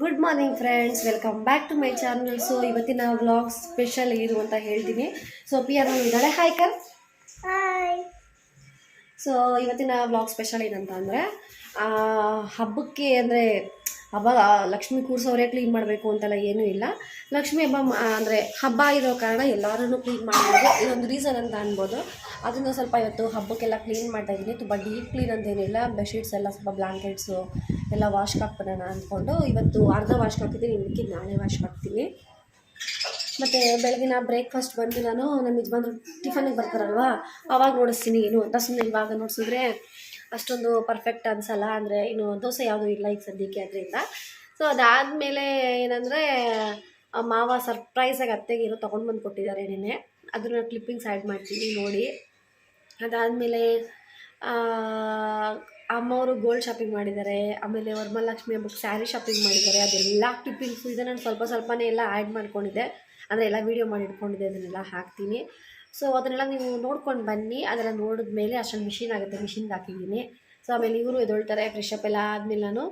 Good morning friends, welcome back to my channel. So ಇವತ್ತಿನ vlog special ಏನು ಅಂತ ಹೇಳ್ತೀನಿ. ಸೊ ಪಿಯರ್ ಇದ್ದಾಳೆ. ಹಾಯ್ ಕರ್. ಹಾಯ್. ಸೊ ಇವತ್ತಿನ ವ್ಲಾಗ್ ಸ್ಪೆಷಲ್ ಏನಂತ ಅಂದರೆ, ಹಬ್ಬಕ್ಕೆ ಅಂದರೆ ಹಬ್ಬ ಲಕ್ಷ್ಮಿ ಕೂರ್ಸೋರೇ ಕ್ಲೀನ್ ಮಾಡಬೇಕು ಅಂತೆಲ್ಲ ಏನೂ ಇಲ್ಲ. ಲಕ್ಷ್ಮಿ ಹಬ್ಬ ಅಂದರೆ ಹಬ್ಬ ಇರೋ ಕಾರಣ ಎಲ್ಲರೂ ಕ್ಲೀನ್ ಮಾಡ್ಬೋದು, ಇದೊಂದು ರೀಸನ್ ಅಂತ ಅನ್ಬೋದು. ಅದನ್ನು ಸ್ವಲ್ಪ ಇವತ್ತು ಹಬ್ಬಕ್ಕೆಲ್ಲ ಕ್ಲೀನ್ ಮಾಡ್ತಾ ಇದ್ದೀನಿ. ತುಂಬ ಡೀಪ್ ಕ್ಲೀನ್ ಅಂತೇನಿಲ್ಲ, ಬೆಡ್ಶೀಟ್ಸ್ ಎಲ್ಲ ಸ್ವಲ್ಪ ಬ್ಲ್ಯಾಂಕೆಟ್ಸು ಎಲ್ಲ ವಾಶ್ಗೆ ಹಾಕ್ಬಿಡೋಣ ಅಂದ್ಕೊಂಡು ಇವತ್ತು ಅರ್ಧ ವಾಶ್ಗೆ ಹಾಕಿದ್ದೀನಿ, ಇನ್ನಕ್ಕೆ ನಾಳೆ ವಾಶ್ಗೆ ಹಾಕ್ತೀನಿ. ಮತ್ತು ಬೆಳಗಿನ ಬ್ರೇಕ್ಫಾಸ್ಟ್ ಬಂದು ನಮ್ಮ ಯಜಮಾನ್ರು ಟಿಫನಿಗೆ ಬರ್ತಾರಲ್ವ, ಅವಾಗ ನೋಡಿಸ್ತೀನಿ ಏನು ಅಂತ. ಸುಮ್ಮನೆ ಇವಾಗ ನೋಡಿಸಿದ್ರೆ ಅಷ್ಟೊಂದು ಪರ್ಫೆಕ್ಟ್ ಅನಿಸಲ್ಲ, ಅಂದರೆ ಇನ್ನು ದೋಸೆ ಯಾವುದೂ ಇಲ್ಲ ಈಗ ಸದ್ಯಕ್ಕೆ ಅದರಿಂದ. ಸೊ ಅದಾದಮೇಲೆ ಏನಂದರೆ, ಮಾವ ಸರ್ಪ್ರೈಸಾಗಿ ಅತ್ತೆಗೆ ಏನೋ ತೊಗೊಂಡು ಬಂದು ಕೊಟ್ಟಿದ್ದಾರೆ ನೆನೆ, ಅದನ್ನು ಕ್ಲಿಪ್ಪಿಂಗ್ಸ್ ಆ್ಯಡ್ ಮಾಡ್ತೀನಿ ನೋಡಿ. ಅದಾದಮೇಲೆ ಅಮ್ಮವರು ಗೋಲ್ಡ್ ಶಾಪಿಂಗ್ ಮಾಡಿದ್ದಾರೆ, ಆಮೇಲೆ ವರಮಹಾಲಕ್ಷ್ಮಿ ಹಬ್ಬಕ್ಕೆ ಸ್ಯಾರಿ ಶಾಪಿಂಗ್ ಮಾಡಿದ್ದಾರೆ. ಅದೆಲ್ಲ ಕ್ಲಿಪ್ಪಿಂಗ್ಸು ಇದೆ, ನಾನು ಸ್ವಲ್ಪನೇ ಎಲ್ಲ ಆ್ಯಡ್ ಮಾಡ್ಕೊಂಡಿದ್ದೆ, ಅಂದರೆ ಎಲ್ಲ ವೀಡಿಯೋ ಮಾಡಿ ಇಟ್ಕೊಂಡಿದ್ದೆ, ಅದನ್ನೆಲ್ಲ ಹಾಕ್ತೀನಿ. ಸೊ ಅದನ್ನೆಲ್ಲ ನೀವು ನೋಡ್ಕೊಂಡು ಬನ್ನಿ. ಅದೆಲ್ಲ ನೋಡಿದ ಮೇಲೆ ಅಷ್ಟೊಂದು ಮಿಷಿನ್ ಆಗುತ್ತೆ, ಮಿಷಿನ್ಗೆ ಹಾಕಿದ್ದೀನಿ. ಸೊ ಆಮೇಲೆ ಇವರು ಎದೊಳ್ತಾರೆ, ಫ್ರೆಶಪ್ ಎಲ್ಲ ಆದಮೇಲೆ ನಾನು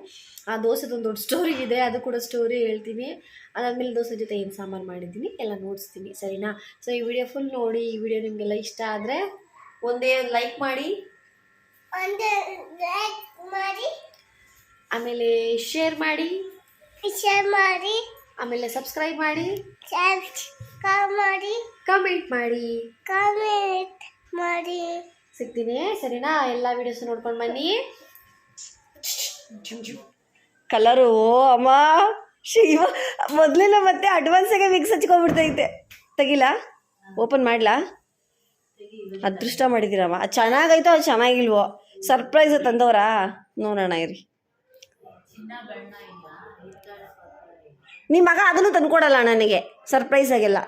ಆ ದೋಸೆದೊಂದು ದೊಡ್ಡ ಸ್ಟೋರಿ ಇದೆ, ಅದು ಕೂಡ ಸ್ಟೋರಿ ಹೇಳ್ತೀನಿ. ಅದಾದಮೇಲೆ ದೋಸೆ ಜೊತೆ ಏನು ಸಾಂಬಾರು ಮಾಡಿದ್ದೀನಿ ಎಲ್ಲ ನೋಡಿಸ್ತೀನಿ, ಸರಿನಾ? ಸೊ ಈ ವಿಡಿಯೋ ಫುಲ್ ನೋಡಿ. ಈ ವಿಡಿಯೋ ನಿಮಗೆಲ್ಲ ಇಷ್ಟ ಆದರೆ ಒಂದೇ ಲೈಕ್ ಮಾಡಿ, ಆಮೇಲೆ ಶೇರ್ ಮಾಡಿ, ಆಮೇಲೆ ಸಬ್ಸ್ಕ್ರೈಬ್ ಮಾಡಿ, ಕಮೆಂಟ್ ಮಾಡಿ. ಸಿಗ್ತೀನಿ, ಸರಿನಾ? ಎಲ್ಲ ವಿಡಿಯೋಸ್ ನೋಡ್ಕೊಂಡು ಬನ್ನಿ. ಕಲರು ಅಮ್ಮ ಶಿವ ಮೊದಲಿನ ಮತ್ತೆ ಅಡ್ವಾನ್ಸಾಗೆ ಮಿಕ್ಸ್ ಹಚ್ಕೊಂಡ್ಬಿಡ್ತೈತೆ. ತೆಗಿಲಾ? ಓಪನ್ ಮಾಡ್ಲಾ? ಅದೃಷ್ಟ ಮಾಡಿದ್ದೀರಮ್ಮ. ಅದು ಚೆನ್ನಾಗೈತೋ ಅದು ಚೆನ್ನಾಗಿಲ್ವೋ? ಸರ್ಪ್ರೈಸ್ ತಂದವರಾ? ನೋಡೋಣ ಇರಿ. ನಿಮ್ಮ ಮಗ ಅದನ್ನು ತಂದ್ಕೊಡಲ್ಲ ನನಗೆ ಸರ್ಪ್ರೈಸ್ ಆಗಿಲ್ಲ.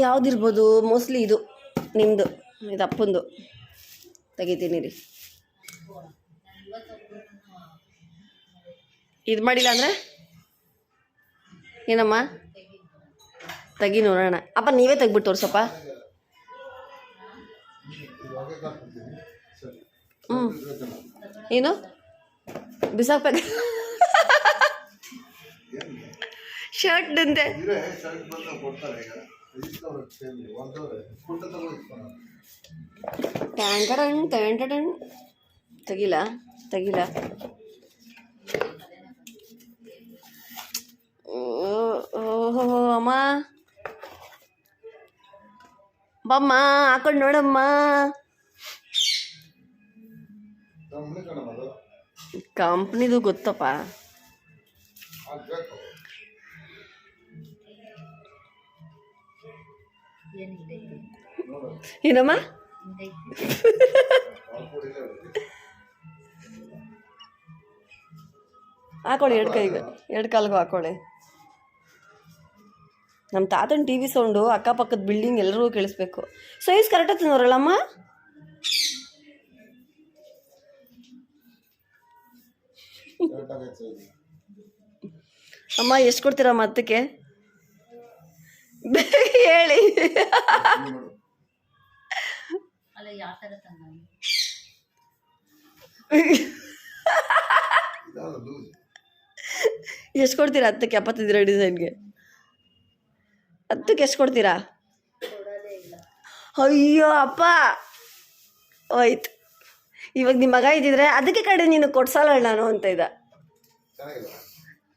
ಯಾವುದಿರ್ಬೋದು? ಮೋಸ್ಟ್ಲಿ ಇದು ನಿಮ್ಮದು, ಇದು ಅಪ್ಪಂದು. ತೆಗಿತೀನಿ ರೀ. ಇದು ಮಾಡಿಲ್ಲ ಅಂದರೆ ಏನಮ್ಮ? ತೆಗಿ ನೋಡೋಣ. ಅಪ್ಪ ನೀವೇ ತೆಗ್ಬಿಟ್ಟು ತೋರ್ಸಪ್ಪ. ಏನು ಬಿಸಾಕ್ಬೇಕು? ಶರ್ಟ್ ಅಂತೆ. ತೆಗಿಲ ಓಹೋ ಅಮ್ಮ, ಬಮ್ಮ ಹಾಕೊಂಡು ನೋಡಮ್ಮ. ಕಂಪ್ನಿದು ಗೊತ್ತಪ್ಪ. ಏನಮ್ಮ? ಹಾಕೊಳ್ಳಿ, ಎರಡು ಕಾಲ್ಗೂ ಹಾಕೊಳ್ಳಿ. ನಮ್ಮ ತಾತನ ಟಿ ವಿ ಸೌಂಡು ಅಕ್ಕಪಕ್ಕದ ಬಿಲ್ಡಿಂಗ್ ಎಲ್ಲರಿಗೂ ಕೇಳಿಸ್ಬೇಕು. ಸೈಜ್ ಕರೆಕ್ಟಾಗಿ ತಿನ್ನೋರಲ್ಲಮ್ಮ? ಅಮ್ಮ ಎಷ್ಟು ಕೊಡ್ತೀರಮ್ಮ ಹತ್ತಕ್ಕೆ? ಹೇಳಿ. ಎಷ್ಟು ಕೊಡ್ತೀರಾ ಹತ್ತಕ್ಕೆ? 75 ಡಿಸೈನ್ಗೆ ಹತ್ತಕ್ಕೆ ಎಷ್ಟು ಕೊಡ್ತೀರಾ? ಅಯ್ಯೋ ಅಪ್ಪ ಹೋಯ್ತು. ಇವಾಗ ನಿಮ್ಮ ಮಗ ಇದ್ದಿದ್ರೆ ಅದಕ್ಕೆ ಕಡೆ ನೀನು ಕೊಡ್ಸಲ್ಲ ನಾನು ಅಂತ ಇದ್ದ.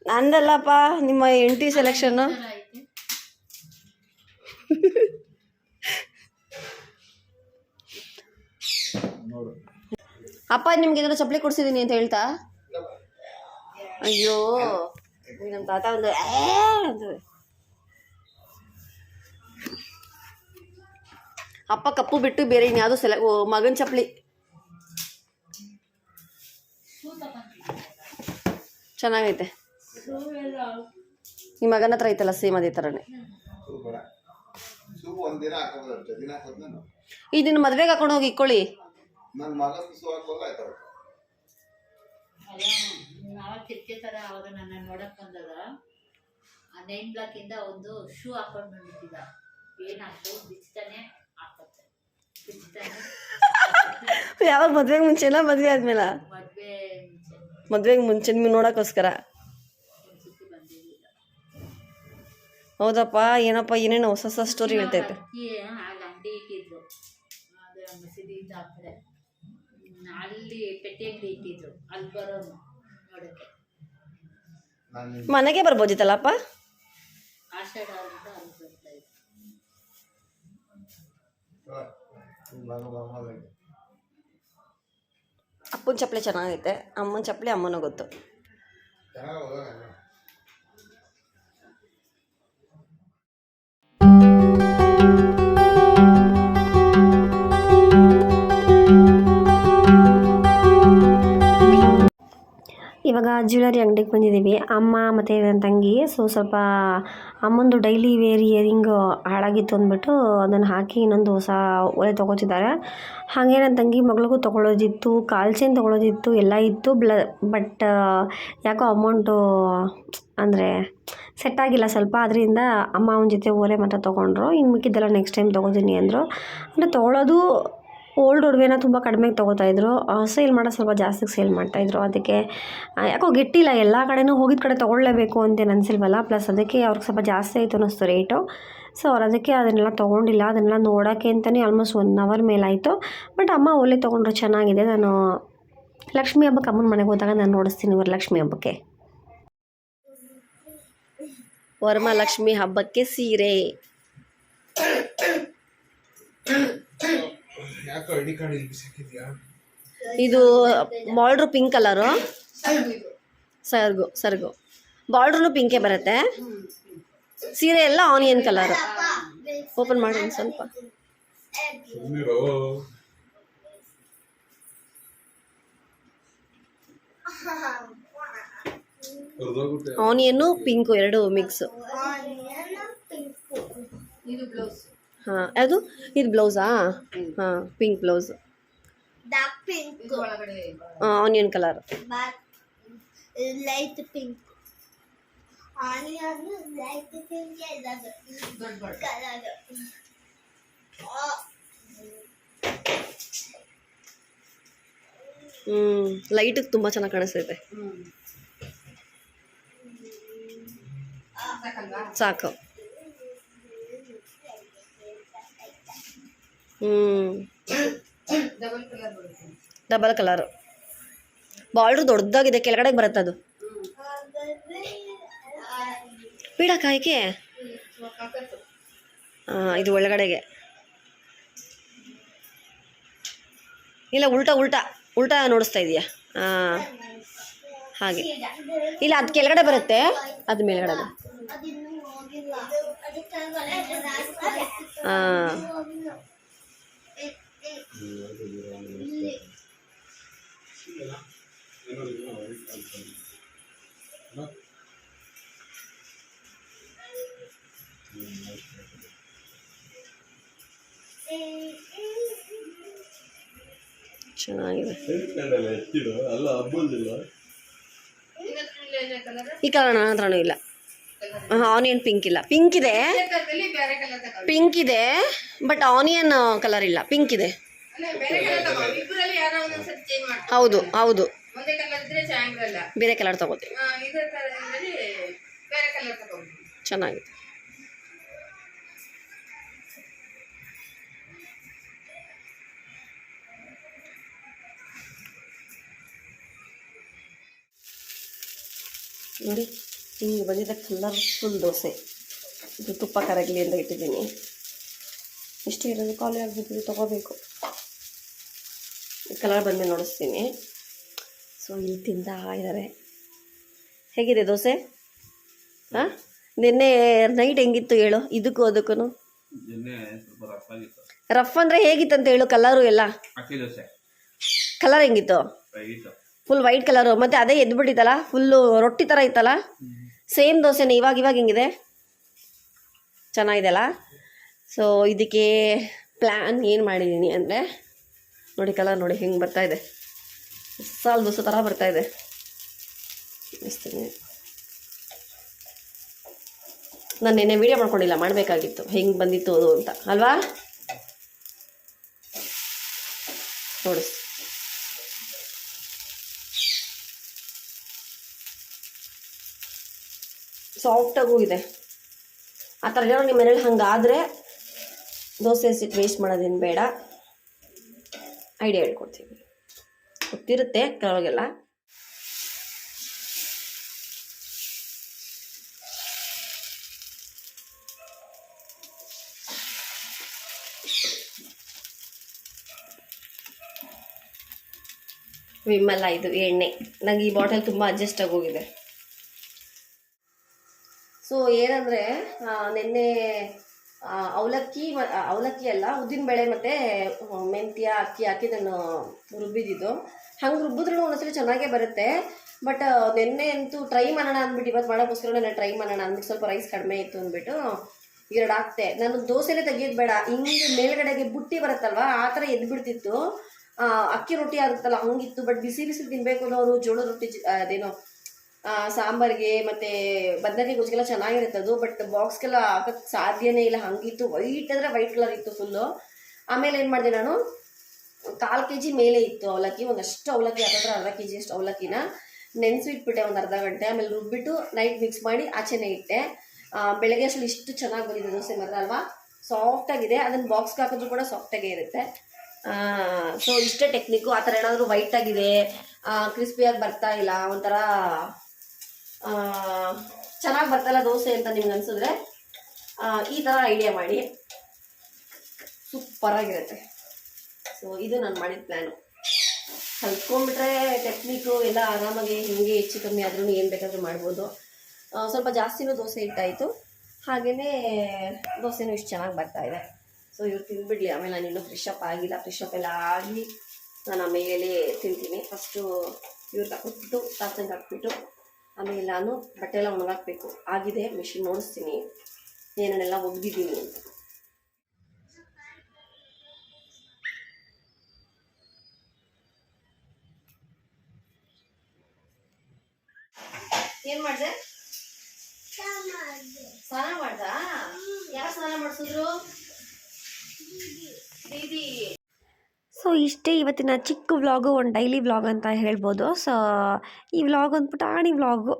ನಂದಲ್ಲಪ್ಪ, ನಿಮ್ಮ ಎಂಟಿ ಸೆಲೆಕ್ಷನ್ನು. ಅಪ್ಪ ನಿಮ್ಗೆ ಏನಾದ್ರು ಚಪ್ಪಲಿ ಕೊಡ್ಸಿದ್ದೀನಿ ಅಂತ ಹೇಳ್ತಾ? ಅಯ್ಯೋ ನಮ್ಮ ತಾತ ಒಂದು ಅಂತದೆ. ಅಪ್ಪ ಕಪ್ಪು ಬಿಟ್ಟು ಬೇರೆ ಇನ್ಯಾವುದೋ ಮಗನ ಚಪ್ಪಲಿ ಚೆನ್ನಾಗೈತೆ. ನಿಮ್ಮ ಮಗನ ಹತ್ರ ಐತಲ್ಲ ಸೇಮ್ ಅದೇ ಥರನೇ. ಇದನ್ನು ಮದುವೆಗೆ ಹಾಕೊಂಡು ಹೋಗಿ ಇಕ್ಕೊಳ್ಳಿ. ಅವಾಗ ನನ್ನ ನೋಡಕ್ ಬಂದಾಗ 9 ಬ್ಲಾಕ್ ಇಂದ ಒಂದು ಶೂ ಹಾಕೊಂಡು ಬಂದಿದ್ದ. ಏನಾಗ್ತದೆ ಬಿಚ್ತಾನೆ ಆಗ್ತದೆ. ಯಾವಾಗ ಮದ್ವೆಗೆ ಮುಂಚೆನಾ ಮದುವೆ ಆದ್ಮೇಲೆ? ಮದುವೆ ಮದ್ವೆಗೆ ಮುಂಚೆ ನೀವು ನೋಡೋಕ್ಕೋಸ್ಕರ. ಹೌದಪ್ಪ, ಏನಪ್ಪ ಏನೇನು ಹೊಸ ಹೊಸ ಸ್ಟೋರಿ ಹೇಳ್ತೈತೆ. ಅಕ್ಕಿ ಆಗ ಅಂಗಡಿ ಇಟ್ಟಿದ್ರು, ಅದು ಮಸೀದಿಯಿಂದ ಆ ಕಡೆ ಅಲ್ಲಿ ಪೆಟ್ಟಿ ಅಂಗಡಿ ಇಟ್ಟಿದ್ರು, ಅಲ್ಲಿ ಬರೋನು ನೋಡೋಕ್ಕೆ. ಮನೆಗೆ ಬರ್ಬೋದಿತ್ತಲ್ಲಪ್ಪ. ಆಷಾಢ ಅಂತ ಅಲ್ಲಿ ಬರ್ತಾ ಇತ್ತು. ಅಪ್ಪನ ಚಪ್ಪಲಿ ಚೆನ್ನಾಗೈತೆ, ಅಮ್ಮನ ಚಪ್ಪಲಿ ಅಮ್ಮನೂ ಗೊತ್ತು. ಇವಾಗ ಜ್ಯುವೆಲರಿ ಅಂಗಡಿಗೆ ಬಂದಿದ್ದೀವಿ, ಅಮ್ಮ ಮತ್ತು ನನ್ನ ತಂಗಿ. ಸ್ವಲ್ಪ ಅಮ್ಮಂದು ಡೈಲಿ ವೇರ್ ಇಯರಿಂಗು ಹಾಳಾಗಿತ್ತು ಅಂದ್ಬಿಟ್ಟು ಅದನ್ನು ಹಾಕಿ ಇನ್ನೊಂದು ಹೊಸ ಒಲೆ ತೊಗೋತಿದ್ದಾರೆ. ಹಾಗೆ ನನ್ನ ತಂಗಿ ಮಗಳಿಗೂ ತೊಗೊಳೋದಿತ್ತು, ಕಾಲ್ ಚೈನ್ ತೊಗೊಳೋದಿತ್ತು, ಎಲ್ಲ ಇತ್ತು. ಬಟ್ ಯಾಕೋ ಅಮೌಂಟು ಅಂದರೆ ಸೆಟ್ ಆಗಿಲ್ಲ ಸ್ವಲ್ಪ, ಅದರಿಂದ ಅಮ್ಮ ಅವನ ಜೊತೆ ಓಲೆ ಮಾತ್ರ ತೊಗೊಂಡ್ರು. ಇನ್ನು ಮಿಕ್ಕಿದ್ದೆಲ್ಲ ನೆಕ್ಸ್ಟ್ ಟೈಮ್ ತೊಗೋತೀನಿ ಅಂದರು. ಅಂದರೆ ತೊಗೊಳೋದು ಓಲ್ಡ್ ಒಡವೆನ ತುಂಬ ಕಡಿಮೆಗೆ ತೊಗೋತಾಯಿದ್ರು, ಸೇಲ್ ಮಾಡೋದು ಸ್ವಲ್ಪ ಜಾಸ್ತಿಗೆ ಸೇಲ್ ಮಾಡ್ತಾಯಿದ್ರು. ಅದಕ್ಕೆ ಯಾಕೋ ಗೆಟ್ಟಿಲ್ಲ, ಎಲ್ಲ ಕಡೆನೂ ಹೋಗಿದ್ದ ಕಡೆ ತೊಗೊಳ್ಳೇಬೇಕು ಅಂತೇನು ಅನಿಸಿಲ್ವಲ್ಲ. ಪ್ಲಸ್ ಅದಕ್ಕೆ ಅವ್ರಿಗೆ ಸ್ವಲ್ಪ ಜಾಸ್ತಿ ಆಯಿತು ಅನ್ನಿಸ್ತು ರೇಟು. ಸೊ ಅವ್ರು ಅದಕ್ಕೆ ಅದನ್ನೆಲ್ಲ ತೊಗೊಂಡಿಲ್ಲ. ಅದನ್ನೆಲ್ಲ ನೋಡೋಕ್ಕೆ ಅಂತಲೇ ಆಲ್ಮೋಸ್ಟ್ 1 hour ಮೇಲಾಯಿತು. ಬಟ್ ಅಮ್ಮ ಒಲೆ ತೊಗೊಂಡ್ರು, ಚೆನ್ನಾಗಿದೆ. ನಾನು ಲಕ್ಷ್ಮೀ ಹಬ್ಬಕ್ಕೆ ಅಮ್ಮನ ಮನೆಗೆ ಹೋದಾಗ ನಾನು ನೋಡಿಸ್ತೀನಿ ವರಲಕ್ಷ್ಮಿ ಹಬ್ಬಕ್ಕೆ. ವರಮಹಾಲಕ್ಷ್ಮಿ ಹಬ್ಬಕ್ಕೆ ಸೀರೆ. ಇದು ಬಾರ್ಡ್ರು ಪಿಂಕ್ ಕಲರು, ಸರ್ಗು ಬಾರ್ಡ್ರೂ ಪಿಂಕೇ ಬರುತ್ತೆ. ಸೀರೆ ಎಲ್ಲ ಆನಿಯನ್ ಕಲರು. ಓಪನ್ ಮಾಡಿ ಸ್ವಲ್ಪ. ಆನಿಯನ್ನು ಪಿಂಕು ಎರಡು ಮಿಕ್ಸ್. ಹಾಂ, ಅದು ಇದು ಬ್ಲೌಸಾ? ಹಾಂ, pink blouse, onion colour, light pink, onion light pink colour. ಲೈಟಿಗೆ ತುಂಬ ಚೆನ್ನಾಗಿ ಕಾಣಿಸ್ತೈತೆ. ಸಾಕು. Double colour. ಬಾರ್ಡ್ರು ದೊಡ್ಡದಾಗಿದೆ, ಕೆಳಗಡೆಗೆ ಬರುತ್ತೆ ಅದು. ಬೇಡ ಕಾಯ್ಕೆ. ಇದು ಒಳಗಡೆಗೆ ಇಲ್ಲ, ಉಲ್ಟಾ ನೋಡಿಸ್ತಾ ಇದೆಯಾ? ಹಾಗೆ ಇಲ್ಲ, ಅದು ಕೆಳಗಡೆ ಬರುತ್ತೆ, ಅದು ಮೇಲ್ಗಡೆ. ಚೆನ್ನಾಗಿದೆ. ಈ ಕಲರ್ ನನ್ನ ಹತ್ರನೂ ಇಲ್ಲ. ಆನಿಯನ್ ಪಿಂಕ್ ಇಲ್ಲ. ಪಿಂಕ್ ಇದೆ ಬಟ್ ಆನಿಯನ್ ಕಲರ್ ಇಲ್ಲ, ಪಿಂಕ್ ಇದೆ. ಹೌದು, ಬೇರೆ ಕಲರ್ ತಗೋತೀವಿ. ಚೆನ್ನಾಗಿದೆ. ನೋಡಿ, ಹಿಂಗೆ ಬಂದಿದ್ದ ಕಲರ್ಫುಲ್ ದೋಸೆ. ಇದು ತುಪ್ಪ ಕರಗಲಿ ಅಂತ ಇಟ್ಟಿದ್ದೀನಿ. ಇಷ್ಟೇ ಇರೋದು, ಖಾಲಿ ಆಗಿಬಿಟ್ಟಿದೆ, ತೊಗೋಬೇಕು. ಕಲರ್ ಬಂದು ನೋಡಿಸ್ತೀನಿ. ಸೊ ಇಲ್ಲಿ ತಿಂತಾ ಇದ್ದಾರೆ. ಹೇಗಿದೆ ದೋಸೆ? ಹಾಂ, ನಿನ್ನೆ ನೈಟ್ ಹೆಂಗಿತ್ತು ಹೇಳು? ಇದಕ್ಕೂ ಅದಕ್ಕೂ ರಫ್ ಅಂದರೆ ಹೇಗಿತ್ತಂತ ಹೇಳು? ಕಲರು ಎಲ್ಲ ಕಲರ್ ಹೆಂಗಿತ್ತು? Full white colour. ಮತ್ತು ಅದೇ ಎದ್ಬಿಟ್ಟಿತ್ತಲ್ಲ, ಫುಲ್ಲು ರೊಟ್ಟಿ ಥರ ಇತ್ತಲ್ಲ. ಸೇಮ್ ದೋಸೆನೇ. ಇವಾಗ ಹೆಂಗಿದೆ? ಚೆನ್ನಾಗಿದೆಯಲ್ಲ. ಸೊ ಇದಕ್ಕೆ ಪ್ಲ್ಯಾನ್ ಏನು ಮಾಡಿದ್ದೀನಿ ಅಂದರೆ, ನೋಡಿ ಕಲರ್ ನೋಡಿ ಹೆಂಗೆ ಬರ್ತಾಯಿದೆ. ಮಸಾಲೆ ದೋಸೆ ಥರ ಬರ್ತಾಯಿದೆ. ನಾನು ನೆನ್ನೆ ವೀಡಿಯೋ ಮಾಡ್ಕೊಂಡಿಲ್ಲ, ಮಾಡಬೇಕಾಗಿತ್ತು ಹೆಂಗೆ ಬಂದಿತ್ತು ಅದು ಅಂತ ಅಲ್ವಾ? ನೋಡಿ. ಸಾಫ್ಟಾಗೂ ಇದೆ. ಆ ಥರ ಏನೋ ನಿಮ್ಮ ಮನೇಲಿ ಹಂಗಾದರೆ ದೋಸೆ ಸಿಟ್ಟು ವೇಸ್ಟ್ ಮಾಡೋದೇನು ಬೇಡ, ಐಡಿಯಾ ಹೇಳ್ಕೊಡ್ತೀವಿ. ಗೊತ್ತಿರುತ್ತೆ ಕೆಲವಾಗೆಲ್ಲ. ವಿಮಲ ಇದು ಎಣ್ಣೆ, ನನಗೆ ಈ ಬಾಟಲ್ ತುಂಬ ಅಡ್ಜಸ್ಟ್ ಆಗೋಗಿದೆ. ಸೊ ಏನಂದರೆ ನಿನ್ನೆ ಅವಲಕ್ಕಿ ಅಲ್ಲ, ಉದ್ದಿನಬೇಳೆ ಮತ್ತು ಮೆಂತ್ಯ ಅಕ್ಕಿ ಹಾಕಿ ನಾನು ರುಬ್ಬಿದ್ದು. ಹಂಗೆ ರುಬ್ಬಿದ್ರೂ ಒಂದೊಂದ್ಸರಿ ಚೆನ್ನಾಗೇ ಬರುತ್ತೆ. ಬಟ್ ನಿನ್ನೆ ಅಂತೂ ಟ್ರೈ ಮಾಡೋಣ ಅಂದ್ಬಿಟ್ಟು, ಇವತ್ತು ಮಾಡೋಕ್ಕೋಸ್ಕರ ನಾನು ಟ್ರೈ ಮಾಡೋಣ ಅಂದ್ಬಿಟ್ಟು ಸ್ವಲ್ಪ ರೈಸ್ ಕಡಿಮೆ ಇತ್ತು ಅಂದ್ಬಿಟ್ಟು 2 ಹಾಕ್ತೆ. ನಾನು ದೋಸೆನೇ ತೆಗಿಯೋದು ಬೇಡ, ಹಿಂಗೆ ಮೇಲ್ಗಡೆಗೆ ಬುಟ್ಟಿ ಬರುತ್ತಲ್ವ ಆ ಥರ ಎದ್ಬಿಡ್ತಿತ್ತು. ಅಕ್ಕಿ ರೊಟ್ಟಿ ಆಗುತ್ತಲ್ಲ ಹಂಗಿತ್ತು. ಬಟ್ ಬಿಸಿ ಬಿಸಿ ತಿನ್ನಬೇಕು ಅನ್ನೋರು ಜೋಳದ ರೊಟ್ಟಿ ಅದೇನೋ ಸಾಂಬಾರಿಗೆ ಮತ್ತು ಬದನೆಕಾಯಿ ಗೊಜ್ಜಿಗೆಲ್ಲ ಚೆನ್ನಾಗಿರುತ್ತೆ ಅದು. ಬಟ್ ಬಾಕ್ಸ್ಗೆಲ್ಲ ಹಾಕೋಕ್ಕೆ ಸಾಧ್ಯನೇ ಇಲ್ಲ, ಹಂಗಿತ್ತು. ವೈಟ್ ಅಂದರೆ ವೈಟ್ ಕಲರ್ ಇತ್ತು ಫುಲ್ಲು. ಆಮೇಲೆ ಏನು ಮಾಡಿದೆ ನಾನು, 1/4 kg ಮೇಲೆ ಇತ್ತು ಅವಲಕ್ಕಿ. ಒಂದಷ್ಟು ಅವಲಕ್ಕಿ ಹಾಕಿದ್ರೆ ಅರ್ಧ kg ಅಷ್ಟು ಅವಲಕ್ಕಿನ ನೆನೆಸಿಟ್ಬಿಟ್ಟೆ ಒಂದು ಅರ್ಧ ಗಂಟೆ. ಆಮೇಲೆ ರುಬ್ಬಿಟ್ಟು ನೈಟ್ ಮಿಕ್ಸ್ ಮಾಡಿ ಆಚೆನೇ ಇಟ್ಟೆ. ಬೆಳಗ್ಗೆ ಅಷ್ಟು ಇಷ್ಟು ಚೆನ್ನಾಗಿ ಬಂದಿದೆ ದೋಸೆ ಮಾತ್ರ ಅಲ್ವಾ, ಸಾಫ್ಟಾಗಿದೆ. ಅದನ್ನು ಬಾಕ್ಸ್ಗೆ ಹಾಕಿದ್ರು ಕೂಡ ಸಾಫ್ಟಾಗೇ ಇರುತ್ತೆ. ಸೊ ಇಷ್ಟೇ ಟೆಕ್ನಿಕ್ಕು. ಆ ಥರ ಏನಾದರೂ ವೈಟಾಗಿದೆ, ಕ್ರಿಸ್ಪಿಯಾಗಿ ಬರ್ತಾ ಇಲ್ಲ, ಒಂಥರ ಚೆನ್ನಾಗಿ ಬರ್ತಾಯಿಲ್ಲ ದೋಸೆ ಅಂತ ನಿಮ್ಗೆ ಅನಿಸಿದ್ರೆ ಈ ಥರ ಐಡಿಯಾ ಮಾಡಿ, ಸೂಪರಾಗಿರುತ್ತೆ. ಸೊ ಇದು ನಾನು ಮಾಡಿದ ಪ್ಲ್ಯಾನು. ಕಲ್ತ್ಕೊಂಡ್ಬಿಟ್ರೆ ಟೆಕ್ನಿಕ್ಕು ಎಲ್ಲ ಆರಾಮಾಗಿ ಹಿಂಗೆ ಹೆಚ್ಚು ಕಮ್ಮಿ ಆದ್ರೂ ಏನು ಬೇಕಾದರೂ ಮಾಡ್ಬೋದು. ಸ್ವಲ್ಪ ಜಾಸ್ತಿನೂ ದೋಸೆ ಇಟ್ಟಾಯಿತು, ಹಾಗೆಯೇ ದೋಸೆನೂ ಇಷ್ಟು ಚೆನ್ನಾಗಿ ಬರ್ತಾಯಿದೆ. ಸೊ ಇವ್ರು ತಿಂದ್ಬಿಡ್ಲಿ, ಆಮೇಲೆ ನಾನು ಇನ್ನೂ ಫ್ರೆಶಪ್ ಆಗಿಲ್ಲ. ಫ್ರೆಶಪ್ ಎಲ್ಲ ಆಗಿ ನಾನು ಆಮೇಲೆ ತಿಂತೀನಿ. ಫಸ್ಟು ಇವ್ರು ತಗೊಟ್ಬಿಟ್ಟು ತಾತಂಗೆ ಹಾಕ್ಬಿಟ್ಟು ಆಮೇಲೆ ನಾನು ಬಟ್ಟೆ ಎಲ್ಲ ಒಣಗಾಕಬೇಕು. ಆಗಿದೆ, ಮಿಷಿನ್ ನೋಡಿಸ್ತೀನಿ ಏನೇನೆಲ್ಲ ಒಗ್ದಿದ್ದೀನಿ ಅಂತ. ಏನು ಮಾಡಿದೆ? ಸ್ನಾನ ಮಾಡ್ದಾ? ಯಾರು ಸ್ನಾನ ಮಾಡಿಸಿದ್ರು? ದೀದಿ. ಸೊ ಇಷ್ಟೇ ಇವತ್ತಿನ ಚಿಕ್ಕ ವ್ಲಾಗು, ಒಂದು ಡೈಲಿ ವ್ಲಾಗ್ ಅಂತ ಹೇಳ್ಬೋದು. ಸೊ ಈ ವ್ಲಾಗ್ ಒಂದು ಪುಟಾಣಿ ವ್ಲಾಗು.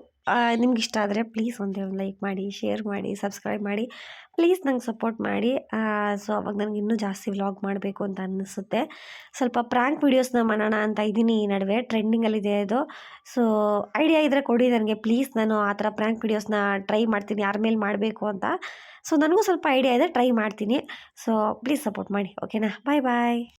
ನಿಮ್ಗೆ ಇಷ್ಟ ಆದರೆ ಪ್ಲೀಸ್ ಒಂದು ಲೈಕ್ ಮಾಡಿ, ಶೇರ್ ಮಾಡಿ, ಸಬ್ಸ್ಕ್ರೈಬ್ ಮಾಡಿ. ಪ್ಲೀಸ್ ನಂಗೆ ಸಪೋರ್ಟ್ ಮಾಡಿ. ಸೊ ಅವಾಗ ನನಗೆ ಇನ್ನೂ ಜಾಸ್ತಿ ವ್ಲಾಗ್ ಮಾಡಬೇಕು ಅಂತ ಅನ್ನಿಸುತ್ತೆ. ಸ್ವಲ್ಪ ಪ್ರ್ಯಾಂಕ್ ವೀಡಿಯೋಸ್ನ ಮಾಡೋಣ ಅಂತ ಇದ್ದೀನಿ ಈ ನಡುವೆ, ಟ್ರೆಂಡಿಂಗಲ್ಲಿದೆ ಅದು. ಸೊ ಐಡಿಯಾ ಇದ್ದರೆ ಕೊಡಿ ನನಗೆ ಪ್ಲೀಸ್. ನಾನು ಆ ಥರ ಪ್ರ್ಯಾಂಕ್ ವೀಡಿಯೋಸ್ನ ಟ್ರೈ ಮಾಡ್ತೀನಿ, ಯಾರ ಮೇಲೆ ಮಾಡಬೇಕು ಅಂತ. ಸೊ ನನಗೂ ಸ್ವಲ್ಪ ಐಡಿಯಾ ಇದೆ, ಟ್ರೈ ಮಾಡ್ತೀನಿ. ಸೊ ಪ್ಲೀಸ್ ಸಪೋರ್ಟ್ ಮಾಡಿ, ಓಕೆನಾ? ಬಾಯ್ ಬಾಯ್.